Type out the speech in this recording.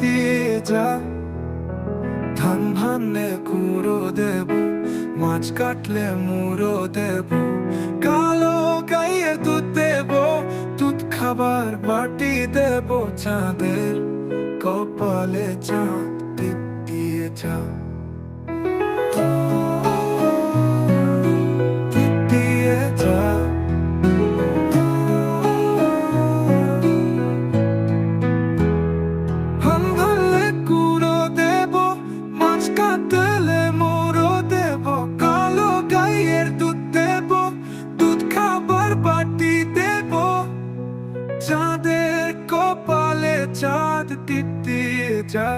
দিয়ে যা। ধান ভানলে কুড়ো দেব, মাছ কাটলে মুড়ো দেব, কালো গাইয়ে দুধ দেব, দুধ খাবার বাটি দেব। চাঁদের কপালে চাঁদ দিয়ে যা, দিয়ে যা। ধান ভানলে কুড়ো দেব, মাছ কাটলে মুড়ো দেব, কালো গাইয়ের দুধ দেব, দুধ খাবার বাটি দেব। চাঁদের কপালে চাঁদ দিয়ে যা।